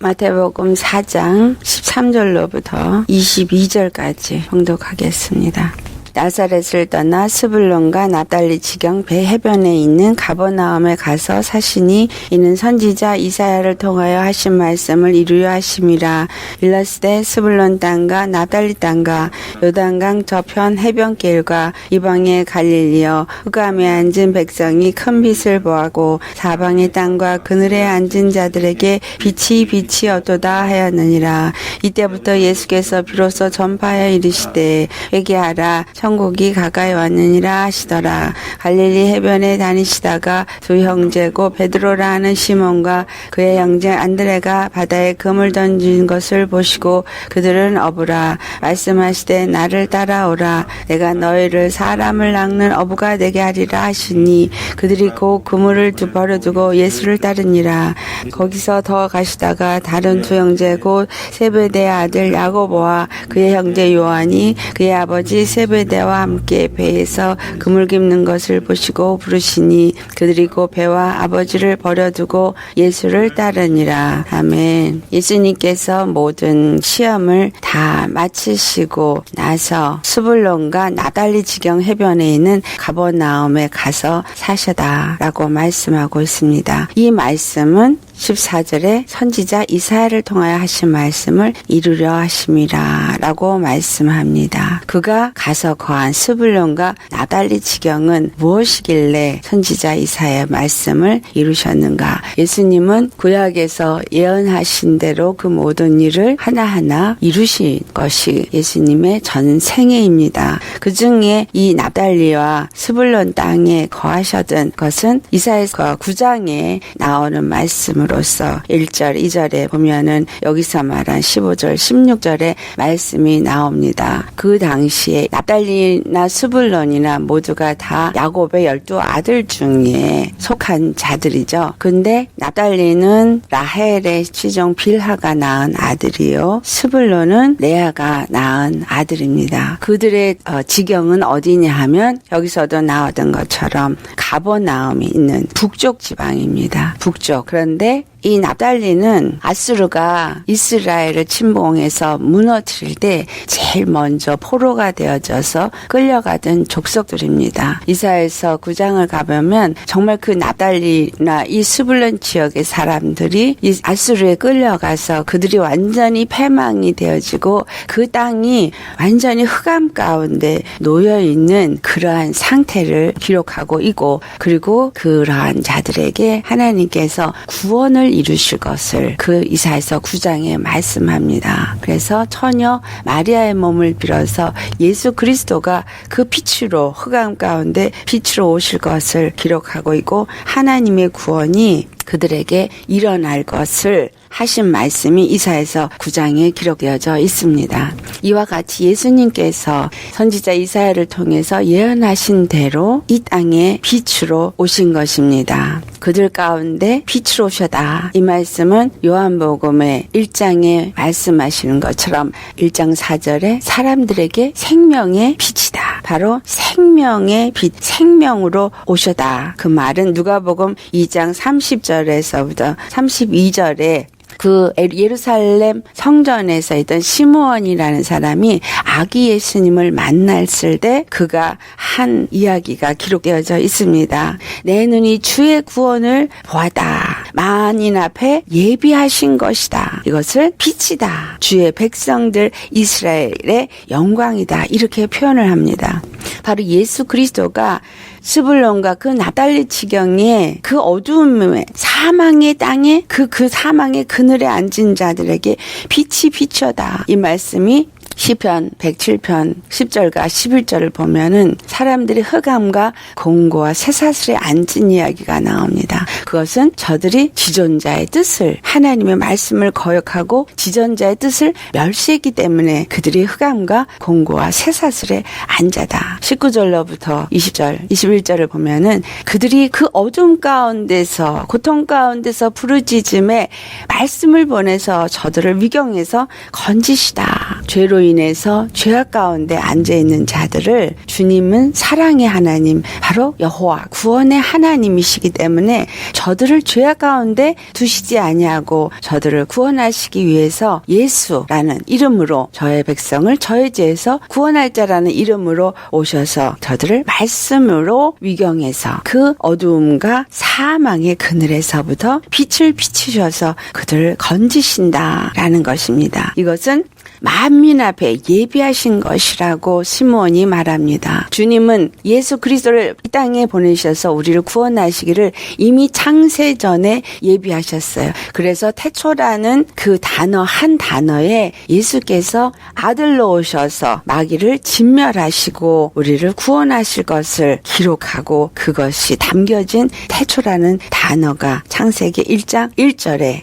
마태복음 4장 13절로부터 22절까지 봉독하겠습니다. 나사렛을 떠나 스불론과 납달리 지경 배 해변에 있는 가버나움에 가서 사시니 이는 선지자 이사야를 통하여 하신 말씀을 이루려 하심이라. 일러스되 스불론 땅과 납달리 땅과 요단강 저편 해변길과 이방의 갈릴리여 흑암에 앉은 백성이 큰 빛을 보하고 사방의 땅과 그늘에 앉은 자들에게 빛이 어도다 하였느니라. 이때부터 예수께서 비로소 전파하여 이르시되 회개하라 천국이 가까이 왔느니라 하시더라. 갈릴리 해변에 다니시다가 두 형제고 베드로라 하는 시몬과 그의 형제 안드레가 바다에 금을 던진 것을 보시고 그들은 어부라. 말씀하시되 나를 따라오라. 내가 너희를 사람을 낚는 어부가 되게 하리라 하시니 그들이 곧 그물을 버려두고 예수를 따르니라. 거기서 더 가시다가 다른 두 형제 곧 세베대의 아들 야고보와 그의 형제 요한이 그의 아버지 세베대와 함께 배에서 그물 깁는 것을 보시고 부르시니 그들이 곧 배와 아버지를 버려두고 예수를 따르니라. 아멘. 예수님께서 모든 시험을 다 마치시고 나서 스불론과 납달리 지경 해변에 있는 가버나움에 가서 사셔다라고 말씀하고 있습니다. 이 말씀은 14절에 선지자 이사야를 통하여 하신 말씀을 이루려 하심이라 라고 말씀합니다. 그가 가서 거한 스불론과 납달리 지경은 무엇이길래 선지자 이사야의 말씀을 이루셨는가? 예수님은 구약에서 예언하신 대로 그 모든 일을 하나하나 이루신 것이 예수님의 전생애입니다. 그 중에 이 납달리와 스불론 땅에 거하셨던 것은 이사야서 9장에 나오는 말씀으로 1절, 2절에 보면은 여기서 말한 15절, 16절에 말씀이 나옵니다. 그 당시에 납달리나 스불론이나 모두가 다 야곱의 12아들 중에 속한 자들이죠. 근데 납달리는 라헬의 시종 빌하가 낳은 아들이요. 스불론은 레아가 낳은 아들입니다. 그들의 지경은 어디냐 하면 여기서도 나왔던 것처럼 가버나움이 있는 북쪽 지방입니다. 북쪽. 그런데 이 납달리는 아수르가 이스라엘을 침공해서 무너뜨릴 때 제일 먼저 포로가 되어져서 끌려가던 족속들입니다. 이사야서 9장을 가보면 정말 그 납달리나 이 스불론 지역의 사람들이 이 아수르에 끌려가서 그들이 완전히 패망이 되어지고 그 땅이 완전히 흑암 가운데 놓여있는 그러한 상태를 기록하고 있고 그리고 그러한 자들에게 하나님께서 구원을 이루실 것을 그 이사야서 9장에 말씀합니다. 그래서 처녀 마리아의 몸을 빌어서 예수 그리스도가 그 빛으로 흑암 가운데 빛으로 오실 것을 기록하고 있고 하나님의 구원이 그들에게 일어날 것을 하신 말씀이 이사야서 9장에 기록되어져 있습니다. 이와 같이 예수님께서 선지자 이사야를 통해서 예언하신 대로 이 땅에 빛으로 오신 것입니다. 그들 가운데 빛으로 오셔다. 이 말씀은 요한복음의 1장에 말씀하시는 것처럼 1장 4절에 사람들에게 생명의 빛이다. 바로 생명의 빛, 생명으로 오셔다. 그 말은 누가복음 2장 30절에서부터 32절에 그 예루살렘 성전에서 있던 시므온이라는 사람이 아기 예수님을 만났을 때 그가 한 이야기가 기록되어져 있습니다. 내 눈이 주의 구원을 보았다. 만인 앞에 예비하신 것이다. 이것을 빛이다. 주의 백성들 이스라엘의 영광이다. 이렇게 표현을 합니다. 바로 예수 그리스도가 스불론과 그 납달리 지경에 그 어두움의 사망의 땅에 그 사망의 그늘에 앉은 자들에게 빛이 비춰다. 이 말씀이 시편 107편 10절과 11절을 보면은 사람들이 흑암과 공고와 쇠사슬에 앉은 이야기가 나옵니다. 그것은 저들이 지존자의 뜻을 하나님의 말씀을 거역하고 지존자의 뜻을 멸시했기 때문에 그들이 흑암과 공고와 쇠사슬에 앉아다. 19절로부터 20절, 21절을 보면은 그들이 그 어둠 가운데서 고통 가운데서 부르짖음에 말씀을 보내서 저들을 위경해서 건지시다. 죄로 인해서 죄악 가운데 앉아있는 자들을 주님은 사랑의 하나님, 바로 여호와 구원의 하나님이시기 때문에 저들을 죄악 가운데 두시지 아니하고 저들을 구원하시기 위해서 예수라는 이름으로 저의 백성을 저의 죄에서 구원할 자라는 이름으로 오셔서 저들을 말씀으로 위경해서 그 어두움과 사망의 그늘에서부터 빛을 비추셔서 그들을 건지신다라는 것입니다. 이것은 만민 앞에 예비하신 것이라고 시므온이 말합니다. 주님은 예수 그리스도를 이 땅에 보내셔서 우리를 구원하시기를 이미 창세 전에 예비하셨어요. 그래서 태초라는 그 단어 한 단어에 예수께서 아들로 오셔서 마귀를 진멸하시고 우리를 구원하실 것을 기록하고 그것이 담겨진 태초라는 단어가 창세기 1장 1절에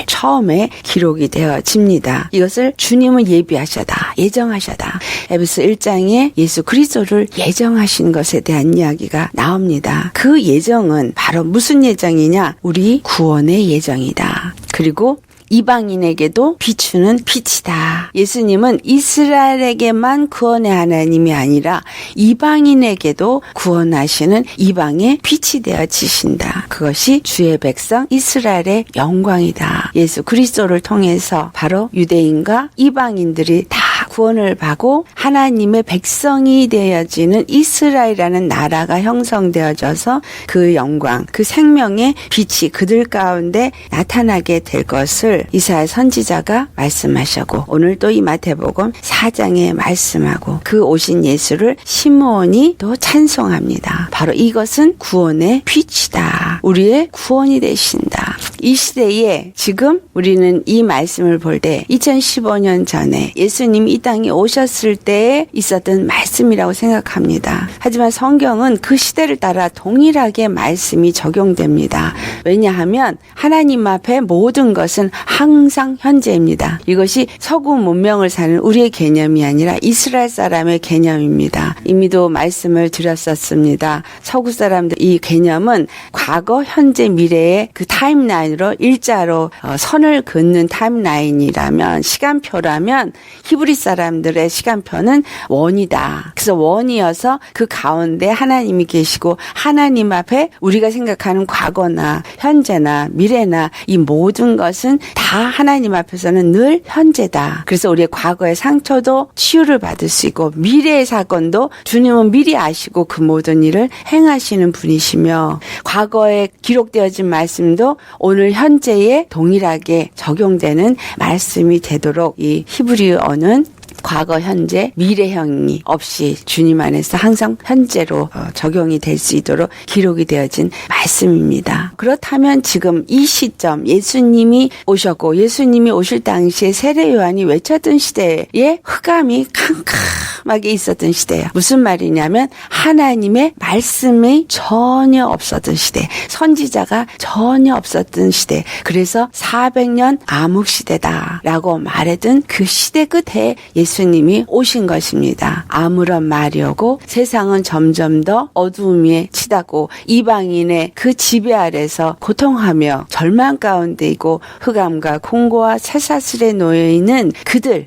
처음에 기록이 되어집니다. 이것을 주님은 예비하셔다, 예정하셔다. 에베소 1장에 예수 그리스도를 예정하신 것에 대한 이야기가 나옵니다. 그 예정은 바로 무슨 예정이냐? 우리 구원의 예정이다. 그리고 이방인에게도 비추는 빛이다. 예수님은 이스라엘에게만 구원의 하나님이 아니라 이방인에게도 구원하시는 이방의 빛이 되어지신다. 그것이 주의 백성 이스라엘의 영광이다. 예수 그리스도를 통해서 바로 유대인과 이방인들이 다 구원을 받고 하나님의 백성이 되어지는 이스라엘이라는 나라가 형성되어져서 그 영광, 그 생명의 빛이 그들 가운데 나타나게 될 것을 이사야 선지자가 말씀하셨고 오늘 또 이 마태복음 4장에 말씀하고 그 오신 예수를 시므온이 또 찬송합니다. 바로 이것은 구원의 빛이다. 우리의 구원이 되신다. 이 시대에 지금 우리는 이 말씀을 볼 때 2015년 전에 예수님이 이 땅에 오셨을 때에 있었던 말씀이라고 생각합니다. 하지만 성경은 그 시대를 따라 동일하게 말씀이 적용됩니다. 왜냐하면 하나님 앞에 모든 것은 항상 현재입니다. 이것이 서구 문명을 사는 우리의 개념이 아니라 이스라엘 사람의 개념입니다. 이미도 말씀을 드렸었습니다. 서구 사람들 이 개념은 과거, 현재, 미래의 그 타임라인으로 일자로 선을 긋는 타임라인이라면 시간표라면 히브리 사람들의 시간표는 원이다. 그래서 원이어서 그 가운데 하나님이 계시고 하나님 앞에 우리가 생각하는 과거나 현재나 미래나 이 모든 것은 다 하나님 앞에서는 늘 현재다. 그래서 우리의 과거의 상처도 치유를 받을 수 있고 미래의 사건도 주님은 미리 아시고 그 모든 일을 행하시는 분이시며 과거에 기록되어진 말씀도 오늘 현재에 동일하게 적용되는 말씀이 되도록 이 히브리어는 과거, 현재, 미래형이 없이 주님 안에서 항상 현재로 적용이 될 수 있도록 기록이 되어진 말씀입니다. 그렇다면 지금 이 시점 예수님이 오셨고 예수님이 오실 당시에 세례 요한이 외쳤던 시대에 흑암이 캄캄하게 있었던 시대예요. 무슨 말이냐면 하나님의 말씀이 전혀 없었던 시대, 선지자가 전혀 없었던 시대. 그래서 400년 암흑시대다라고 말했던 그 시대 끝에 예수님이 오신 것입니다. 아무런 말이 오고 세상은 점점 더 어두움에 치닫고 이방인의 그 지배 아래서 고통하며 절망 가운데 있고 흑암과 공고와 쇠사슬에 놓여있는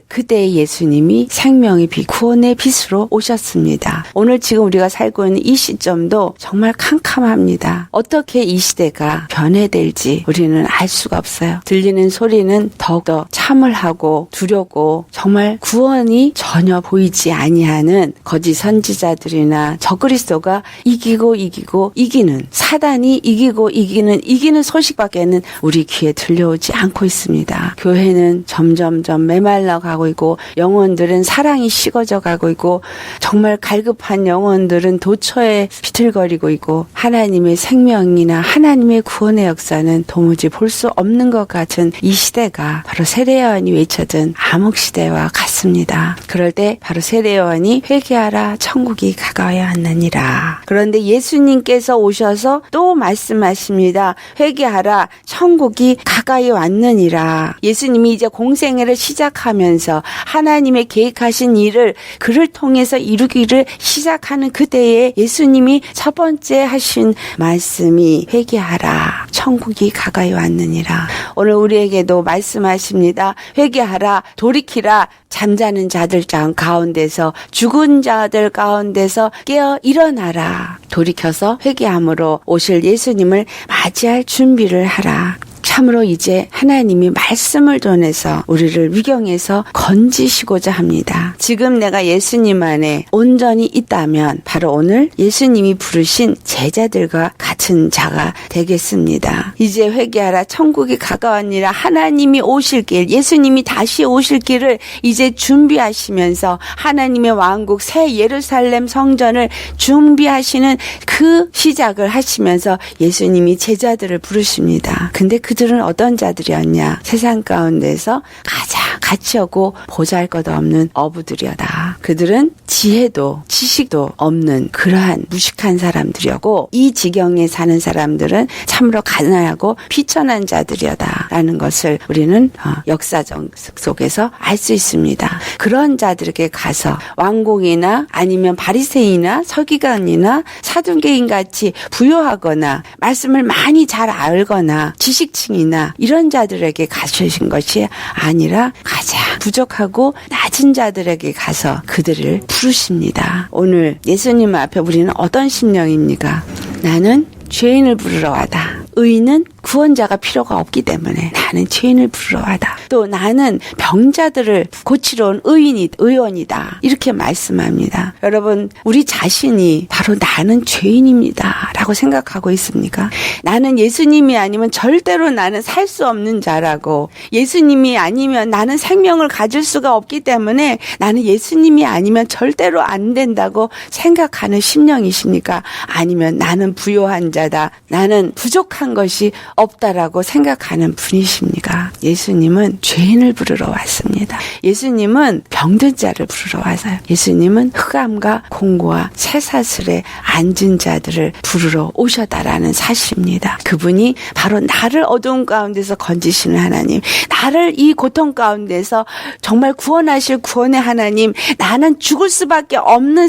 그때의 예수님이 생명의 빛, 구원의 빛으로 오셨습니다. 오늘 지금 우리가 살고 있는 이 시점도 정말 캄캄합니다. 어떻게 이 시대가 변해될지 우리는 알 수가 없어요. 들리는 소리는 더욱더 참을하고 두렵고 정말 구원이 전혀 보이지 아니하는 거짓 선지자들이나 적그리스도가 이기고 이기는 사단이 이기고 이기는 소식밖에는 우리 귀에 들려오지 않고 있습니다. 교회는 점점점 메말라 가고 있고 영혼들은 사랑이 식어져 가고 있고 정말 갈급한 영혼들은 도처에 비틀거리고 있고 하나님의 생명이나 하나님의 구원의 역사는 도무지 볼 수 없는 것 같은 이 시대가 바로 세례 요한이 외쳤던 암흑시대와 같습니다. 그럴 때 바로 세례 요한이 회개하라 천국이 가까이 왔느니라. 그런데 예수님께서 오셔서 또 말씀하십니다. 회개하라 천국이 가까이 왔느니라. 예수님이 이제 공생애를 시작하면서 하나님의 계획하신 일을 그를 통해서 이루기를 시작하는 그때에 예수님이 첫 번째 하신 말씀이 회개하라 천국이 가까이 왔느니라. 오늘 우리에게도 말씀하십니다. 회개하라, 회개하라, 돌이키라. 잠자는 자들 가운데서, 죽은 자들 가운데서 깨어 일어나라. 돌이켜서 회개함으로 오실 예수님을 맞이할 준비를 하라. 참으로 이제 하나님이 말씀을 전해서 우리를 위경에서 건지시고자 합니다. 지금 내가 예수님 안에 온전히 있다면 바로 오늘 예수님이 부르신 제자들과 같은 자가 되겠습니다. 이제 회개하라, 천국이 가까웠니라. 하나님이 오실 길, 예수님이 다시 오실 길을 이제 준비하시면서 하나님의 왕국 새 예루살렘 성전을 준비하시는 그 시작을 하시면서 예수님이 제자들을 부르십니다. 근데 그들은 어떤 자들이었냐? 세상 가운데서 가장 가치하고 보잘것없는 어부들이었다. 그들은 지혜도 지식도 없는 그러한 무식한 사람들이었고, 이 지경에 사는 사람들은 참으로 가난하고 비천한 자들이었다라는 것을 우리는 역사적 속에서 알 수 있습니다. 그런 자들에게 가서 왕궁이나 아니면 바리새인이나 서기관이나 사두개인 같이 부유하거나 말씀을 많이 잘 알거나 지식층이나 이런 자들에게 가주신 것이 아니라 가장 부족하고 낮은 자들에게 가서 그들을 부르십니다. 오늘 예수님 앞에 우리는 어떤 심령입니까? 나는 죄인을 부르러 왔다. 의인은 구원자가 필요가 없기 때문에 나는 죄인을 부르러 왔다. 또 나는 병자들을 고치러 온 의원이다. 이렇게 말씀합니다. 여러분, 우리 자신이 바로 나는 죄인입니다 라고 생각하고 있습니까? 나는 예수님이 아니면 절대로 나는 살 수 없는 자라고, 예수님이 아니면 나는 생명을 가질 수가 없기 때문에 나는 예수님이 아니면 절대로 안 된다고 생각하는 심령이십니까? 아니면 나는 부요한 자다, 나는 부족한 것이 없다라고 생각하는 분이십니까? 예수님은 죄인을 부르러 왔습니다. 예수님은 병든 자를 부르러 왔어요. 예수님은 흑암과 공고와 쇠사슬에 앉은 자들을 부르러 오셨다라는 사실입니다. 그분이 바로 나를 어두운 가운데서 건지시는 하나님, 나를 이 고통 가운데서 정말 구원하실 구원의 하나님, 나는 죽을 수밖에 없는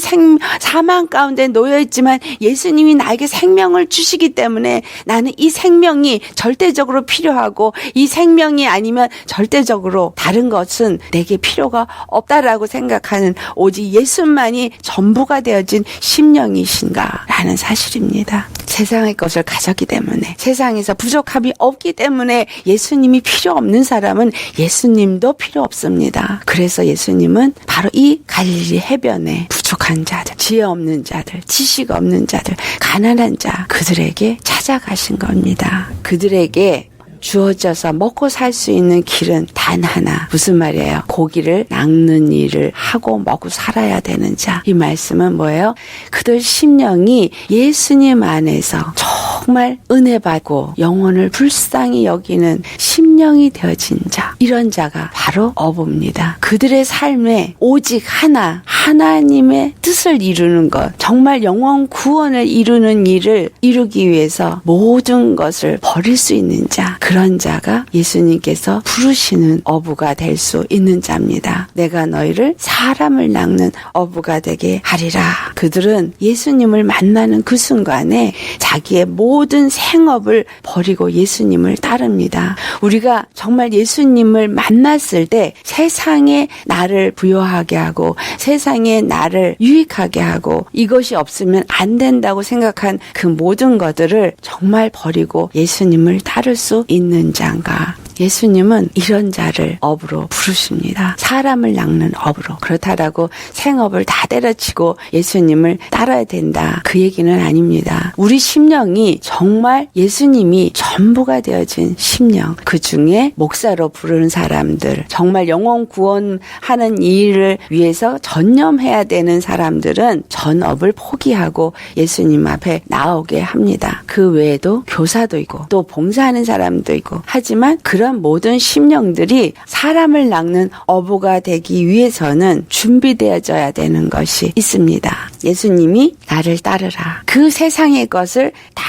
사망 가운데 놓여있지만 예수님이 나에게 생명을 주시기 때문에 나는 이 생명이 절대적으로 필요하고, 이 생명이 아니면 절대적으로 다른 것은 내게 필요가 없다라고 생각하는 오직 예수만이 전부가 되어진 심령이신가라는 사실입니다. 세상의 것을 가졌기 때문에, 세상에서 부족함이 없기 때문에 예수님이 필요 없는 사람은 예수님도 필요 없습니다. 그래서 예수님은 바로 이 갈릴리 해변에 부족한 자들, 지혜 없는 자들, 지식 없는 자들, 가난한 자, 그들에게 찾아가신 겁니다. 그들에게 주어져서 먹고 살 수 있는 길은 단 하나. 무슨 말이에요? 고기를 낚는 일을 하고 먹고 살아야 되는 자. 이 말씀은 뭐예요? 그들 심령이 예수님 안에서 정말 은혜 받고 영혼을 불쌍히 여기는 심령이 되어진 자. 이런 자가 바로 어부입니다. 그들의 삶에 오직 하나, 하나님의 뜻을 이루는 것, 정말 영혼 구원을 이루는 일을 이루기 위해서 모든 것을 버릴 수 있는 자. 그런 자가 예수님께서 부르시는 어부가 될 수 있는 자입니다. 내가 너희를 사람을 낚는 어부가 되게 하리라. 그들은 예수님을 만나는 그 순간에 자기의 모든 생업을 버리고 예수님을 따릅니다. 우리가 정말 예수님을 만났을 때 세상에 나를 부요하게 하고 세상에 나를 유익하게 하고 이것이 없으면 안 된다고 생각한 그 모든 것들을 정말 버리고 예수님을 따를 수 있는 자인가? 예수님은 이런 자를 업으로 부르십니다. 사람을 낚는 업으로. 그렇다라고 생업을 다 때려치고 예수님을 따라야 된다, 그 얘기는 아닙니다. 우리 심령이 정말 예수님이 전부가 되어진 심령, 그 중에 목사로 부르는 사람들, 정말 영혼 구원하는 일을 위해서 전념해야 되는 사람들은 전업을 포기하고 예수님 앞에 나오게 합니다. 그 외에도 교사도 있고 또 봉사하는 사람도 있고, 하지만 그런 모든 심령들이 사람을 낚는 어부가 되기 위해서는 준비되어져야 되는 것이 있습니다. 예수님이 나를 따르라. 그 세상의 것을 다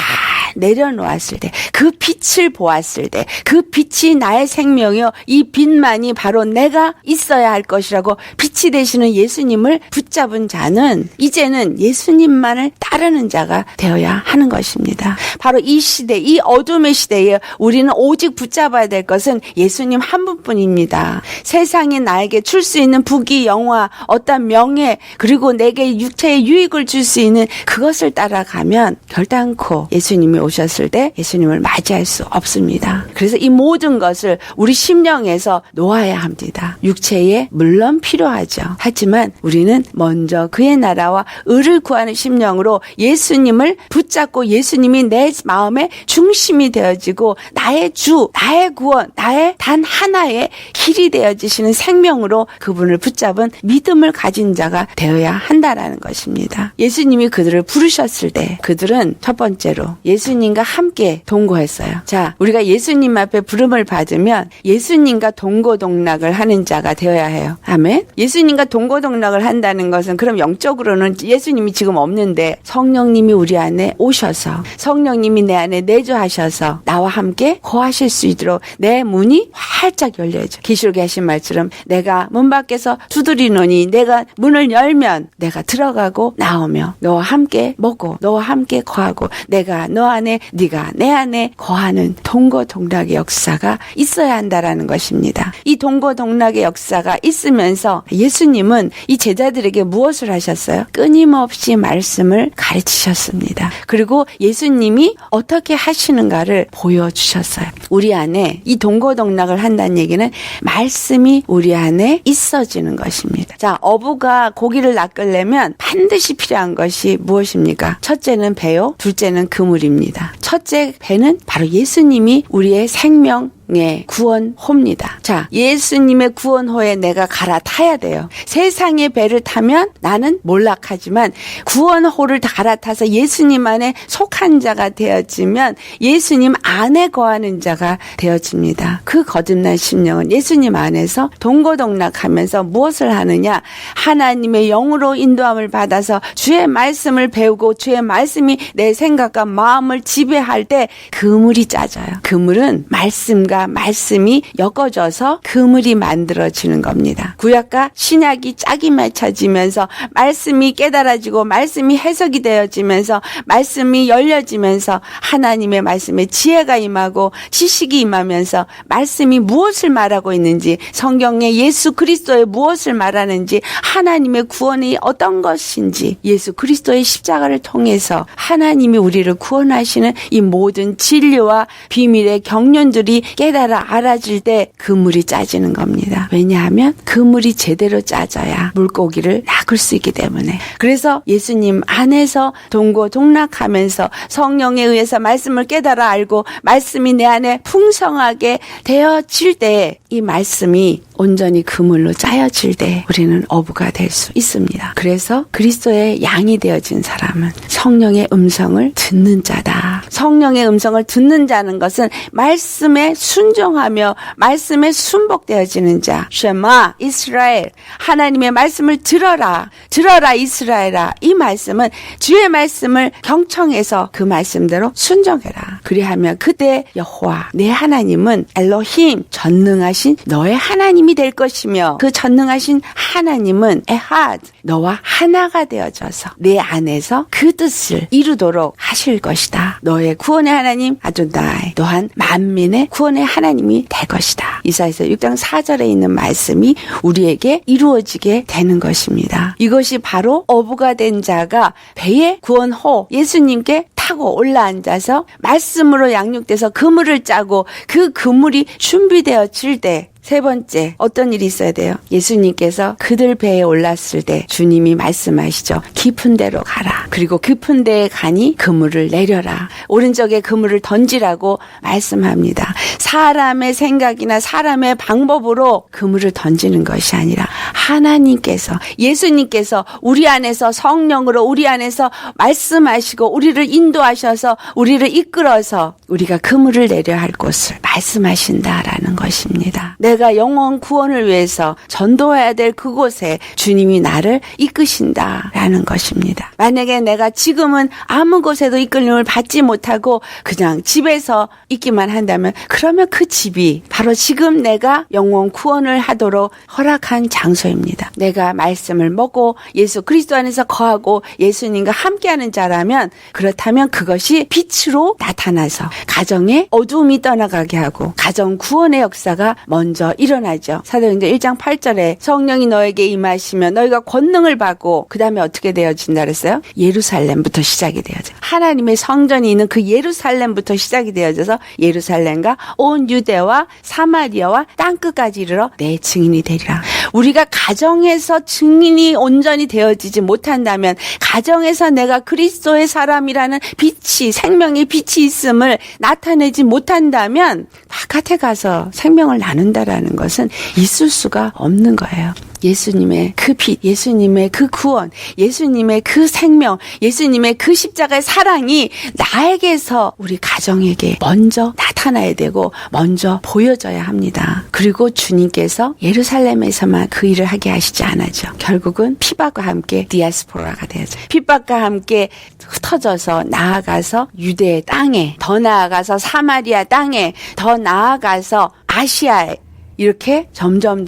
내려놓았을 때, 그 빛을 보았을 때, 그 빛이 나의 생명이요, 이 빛만이 바로 내가 있어야 할 것이라고 빛이 되시는 예수님을 붙잡은 자는 이제는 예수님만을 따르는 자가 되어야 하는 것입니다. 바로 이 시대, 이 어둠의 시대에 우리는 오직 붙잡아야 될 것은 예수님 한 분뿐입니다. 세상에 나에게 줄 수 있는 부귀, 영화, 어떤 명예, 그리고 내게 육체의 유익을 줄 수 있는 그것을 따라가면 결단코 예수님이 오셨을 때 예수님을 맞이할 수 없습니다. 그래서 이 모든 것을 우리 심령에서 놓아야 합니다. 육체에 물론 필요하죠. 하지만 우리는 먼저 그의 나라와 의를 구하는 심령으로 예수님을 붙잡고 예수님이 내 마음의 중심이 되어지고 나의 주, 나의 구원, 나의 단 하나의 길이 되어지시는 생명으로 그분을 붙잡은 믿음을 가진 자가 되어야 한다라는 것입니다. 예수님이 그들을 부르셨을 때 그들은 첫 번째로 예수님과 함께 동거했어요. 자, 우리가 예수님 앞에 부름을 받으면 예수님과 동거동락을 하는 자가 되어야 해요. 아멘. 예수님과 동거동락을 한다는 것은 그럼 영적으로는 예수님이 지금 없는데 성령님이 우리 안에 오셔서 성령님이 내 안에 내주하셔서 나와 함께 거하실 수 있도록 내 문이 활짝 열려져. 계시록에 하신 말처럼 내가 문 밖에서 두드리노니 내가 문을 열면 내가 들어가고 나오며 너와 함께 먹고 너와 함께 거하고 내가 너 안에 네가 내 안에 거하는 동거동락의 역사가 있어야 한다라는 것입니다. 이 동거동락의 역사가 있으면서 예수님은 이 제자들에게 무엇을 하셨어요? 끊임없이 말씀을 가르치셨습니다. 그리고 예수님이 어떻게 하시는가를 보여주셨어요. 우리 안에 이 동거동락을 한다는 얘기는 말씀이 우리 안에 있어지는 것입니다. 자, 어부가 고기를 낚으려면 반드시 필요한 것이 무엇입니까? 첫째는 배요, 둘째는 그물입니다. 첫째 배는 바로 예수님이 우리의 생명의 구원호입니다. 자, 예수님의 구원호에 내가 갈아타야 돼요. 세상의 배를 타면 나는 몰락하지만 구원호를 갈아타서 예수님 안에 속한 자가 되어지면 예수님 안에 거하는 자가 되어집니다. 그 거듭난 심령은 예수님 안에서 동거동락하면서 무엇을 하느냐? 하나님의 영으로 인도함을 받아서 주의 말씀을 배우고 주의 말씀이 내 생각과 마음을 지배할 때 그물이 짜져요. 그물은 말씀과 말씀이 엮어져서 그물이 만들어지는 겁니다. 구약과 신약이 짝이 맞춰지면서 말씀이 깨달아지고 말씀이 해석이 되어지면서 말씀이 열려지면서 하나님의 말씀에 지혜가 임하고 지식이 임하면서 말씀이 무엇을 말하고 있는지 성경에 예수 그리스도의 무엇을 말하는지 하나님의 구원이 어떤 것인지 예수 그리스도의 십자가를 통해서 하나님이 우리를 구원하시는 이 모든 진리와 비밀의 경륜들이 깨달아 알아질 때 그물이 짜지는 겁니다. 왜냐하면 그물이 제대로 짜져야 물고기를 낚을 수 있기 때문에. 그래서 예수님 안에서 동거동락하면서 성령에 의해서 말씀을 깨달아 알고 말씀이 내 안에 풍성하게 되어질 때 이 말씀이 온전히 그물로 짜여질 때 우리는 어부가 될 수 있습니다. 그래서 그리스도의 양이 되어진 사람은 성령의 음성을 듣는 자다. 성령의 음성을 듣는 자는 것은 말씀에 순종하며 말씀에 순복되어지는 자. 쉐마 이스라엘, 하나님의 말씀을 들어라. 들어라 이스라엘아. 이 말씀은 주의 말씀을 경청해서 그 말씀대로 순종해라. 그리하면 그때 여호와 내 하나님은 엘로힘 전능하신 너의 하나님이 될 것이며 그 전능하신 하나님은 에하드 너와 하나가 되어져서 내 안에서 그 뜻을 이루도록 하실 것이다. 너의 구원의 하나님 아도나이 또한 만민의 구원의 하나님이 될 것이다. 이사야서 6장 4절에 있는 말씀이 우리에게 이루어지게 되는 것입니다. 이것이 바로 어부가 된 자가 배의 구원호 예수님께 타고 올라앉아서 말씀으로 양육돼서 그물을 짜고 그 그물이 준비되어질 때 세 번째 어떤 일이 있어야 돼요? 예수님께서 그들 배에 올랐을 때 주님이 말씀하시죠. 깊은 데로 가라. 그리고 깊은 데에 가니 그물을 내려라. 오른쪽에 그물을 던지라고 말씀합니다. 사람의 생각이나 사람의 방법으로 그물을 던지는 것이 아니라 하나님께서 예수님께서 우리 안에서 성령으로 우리 안에서 말씀하시고 우리를 인도하셔서 우리를 이끌어서 우리가 그물을 내려야 할 곳을 말씀하신다라는 것입니다. 내가 내가 영원 구원을 위해서 전도해야 될 그곳에 주님이 나를 이끄신다라는 것입니다. 만약에 내가 지금은 아무 곳에도 이끌림을 받지 못하고 그냥 집에서 있기만 한다면 그러면 그 집이 바로 지금 내가 영원 구원을 하도록 허락한 장소입니다. 내가 말씀을 먹고 예수 그리스도 안에서 거하고 예수님과 함께하는 자라면 그렇다면 그것이 빛으로 나타나서 가정의 어두움이 떠나가게 하고 가정 구원의 역사가 먼저 일어나죠. 사도행전 1장 8절에 성령이 너에게 임하시면 너희가 권능을 받고 그 다음에 어떻게 되어진다 그랬어요? 예루살렘부터 시작이 되어져. 하나님의 성전이 있는 그 예루살렘부터 시작이 되어져서 예루살렘과 온 유대와 사마리아와 땅끝까지 이르러 내 증인이 되리라. 우리가 가정에서 증인이 온전히 되어지지 못한다면 가정에서 내가 그리스도의 사람이라는 빛이 생명의 빛이 있음을 나타내지 못한다면 바깥에 가서 생명을 나눈다라는 것은 있을 수가 없는 거예요. 예수님의 그 빛, 예수님의 그 구원, 예수님의 그 생명, 예수님의 그 십자가의 사랑이 나에게서 우리 가정에게 먼저 나타나야 되고 먼저 보여져야 합니다. 그리고 주님께서 예루살렘에서만 그 일을 하게 하시지 않았죠. 결국은 핍박과 함께 디아스포라가 되어져. 핍박과 함께 흩어져서 나아가서 유대의 땅에, 더 나아가서 사마리아 땅에, 더 나아가서 아시아에 이렇게 점점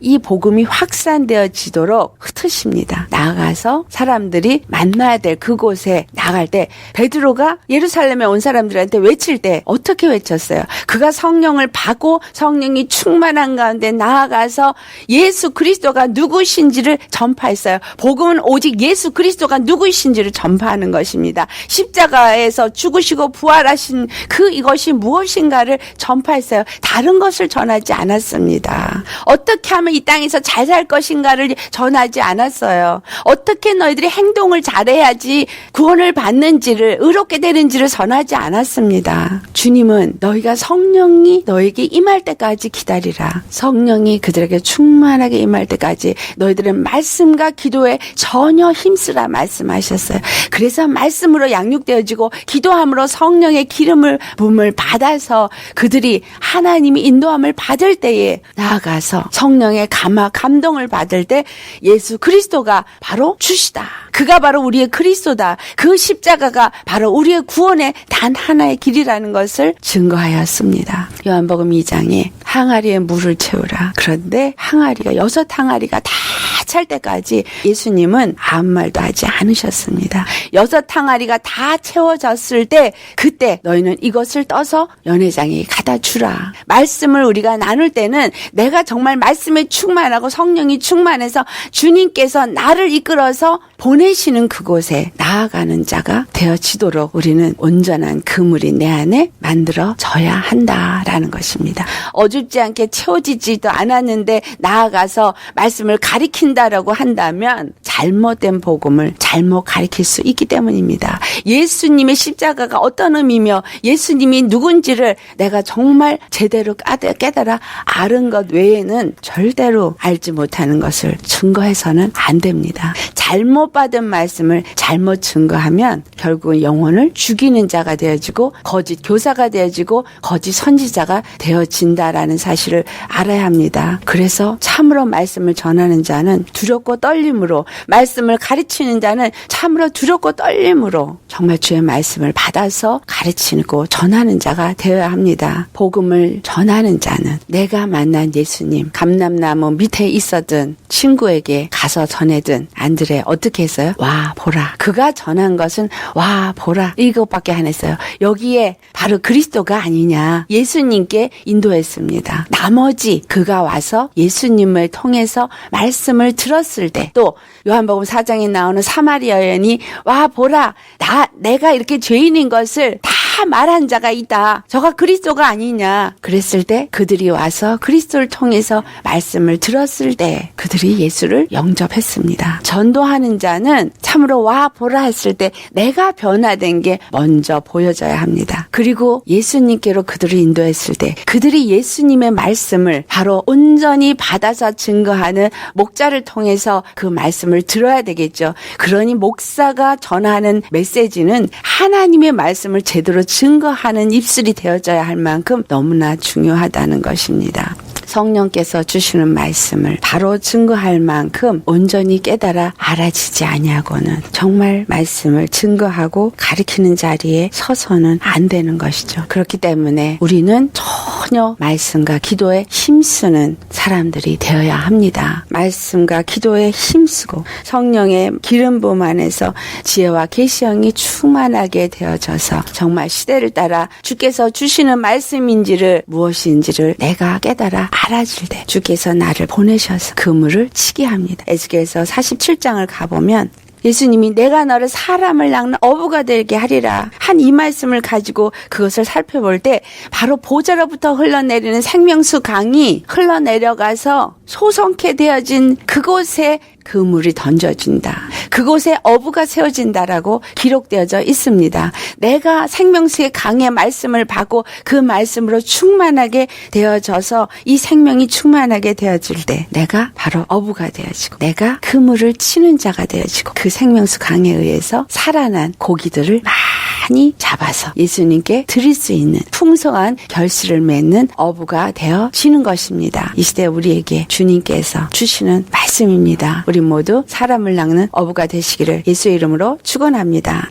이 복음이 확산되어지도록 흩으십니다. 나아가서 사람들이 만나야 될 그곳에 나갈 때 베드로가 예루살렘에 온 사람들한테 외칠 때 어떻게 외쳤어요? 그가 성령을 받고 성령이 충만한 가운데 나아가서 예수 그리스도가 누구신지를 전파했어요. 복음은 오직 예수 그리스도가 누구신지를 전파하는 것입니다. 십자가에서 죽으시고 부활하신 그 이것이 무엇인가를 전파했어요. 다른 것을 전하지 않았습니다. 어떻게 하면 이 땅에서 잘 살 것인가를 전하지 않았어요. 어떻게 너희들이 행동을 잘해야지 구원을 받는지를 의롭게 되는지를 전하지 않았습니다. 주님은 너희가 성령이 너에게 임할 때까지 기다리라. 성령이 그들에게 충만하게 임할 때까지 너희들은 말씀과 기도에 전혀 힘쓰라 말씀하셨어요. 그래서 말씀으로 양육되어지고 기도함으로 성령의 기름을 부음을 받아서 그들이 하나님이 인도함을 받을 때에 나아가서 성령의 감동을 받을 때 예수 그리스도가 바로 주시다. 그가 바로 우리의 그리스도다. 그 십자가가 바로 우리의 구원의 단 하나의 길이라는 것을 증거하였습니다. 요한복음 2장에 항아리에 물을 채우라. 그런데 항아리가 6 항아리가 다 찰 때까지 예수님은 아무 말도 하지 않으셨습니다. 6 항아리가 다 채워졌을 때 그때 너희는 이것을 떠서 연회장에 갖다 주라. 말씀을 우리가 나눌 때는 내가 정말 말씀에 충만하고 성령이 충만해서 주님께서 나를 이끌어서 보내시는 그곳에 나아가는 자가 되어지도록 우리는 온전한 그물이 내 안에 만들어져야 한다라는 것입니다. 어줍지 않게 채워지지도 않았는데 나아가서 말씀을 가리킨다라고 한다면 잘못된 복음을 잘못 가리킬 수 있기 때문입니다. 예수님의 십자가가 어떤 의미며 예수님이 누군지를 내가 정말 제대로 깨달아 아는 것 외에는 절대로 알지 못하는 것을 증거해서는 안 됩니다. 잘못 받은 말씀을 잘못 증거하면 결국은 영혼을 죽이는 자가 되어지고 거짓 교사가 되어지고 거짓 선지자가 되어진다라는 사실을 알아야 합니다. 그래서 참으로 말씀을 전하는 자는 두렵고 떨림으로, 말씀을 가르치는 자는 참으로 두렵고 떨림으로 정말 주의 말씀을 받아서 가르치고 전하는 자가 되어야 합니다. 복음을 전하는 자는 내가 만난 예수님, 감람나무 밑에 있었던 친구에게 가서 전해든 안드레 어떻게 했어요? 와 보라. 그가 전한 것은 와 보라 이것밖에 안 했어요. 여기에 바로 그리스도가 아니냐 예수님께 인도했습니다. 나머지 그가 와서 예수님을 통해서 말씀을 들었을 때, 또 요한복음 4장에 나오는 사마리아 여인이 와 보라 내가 이렇게 죄인인 것을 다 말한 자가 있다. 저가 그리스도가 아니냐 그랬을 때 그들이 와서 그리스도를 통해서 말씀을 들었을 때 그들이 예수를 영접했습니다. 전도하는 자는 참으로 와 보라 했을 때 내가 변화된 게 먼저 보여져야 합니다. 그리고 예수님께로 그들을 인도했을 때 그들이 예수님의 말씀을 바로 온전히 받아서 증거하는 목자를 통해서 그 말씀을 들어야 되겠죠. 그러니 목사가 전하는 메시지는 하나님의 말씀을 제대로 증거하는 입술이 되어져야 할 만큼 너무나 중요하다는 것입니다. 성령께서 주시는 말씀을 바로 증거할 만큼 온전히 깨달아 알아지지 아니하고는 정말 말씀을 증거하고 가르치는 자리에 서서는 안 되는 것이죠. 그렇기 때문에 우리는 전혀 말씀과 기도에 힘쓰는 사람들이 되어야 합니다. 말씀과 기도에 힘쓰고 성령의 기름 부음 안에서 지혜와 계시형이 충만하게 되어져서 정말 시대를 따라 주께서 주시는 말씀인지를 무엇인지를 내가 깨달아 알아질 때 주께서 나를 보내셔서 그물을 치게 합니다. 에스겔서 47장을 가보면 예수님이 내가 너를 사람을 낚는 어부가 되게 하리라 한 이 말씀을 가지고 그것을 살펴볼 때 바로 보좌로부터 흘러내리는 생명수 강이 흘러내려가서 소성케 되어진 그곳에 그물이 던져진다. 그곳에 어부가 세워진다라고 기록되어져 있습니다. 내가 생명수의 강의 말씀을 받고 그 말씀으로 충만하게 되어져서 이 생명이 충만하게 되어질 때 내가 바로 어부가 되어지고 내가 그물을 치는 자가 되어지고 그 생명수 강에 의해서 살아난 고기들을 많이 잡아서 예수님께 드릴 수 있는 풍성한 결실을 맺는 어부가 되어지는 것입니다. 이 시대 우리에게 주님께서 주시는 말씀입니다. 우리 모두 사람을 낚는 어부가 되시기를 예수의 이름으로 축원합니다.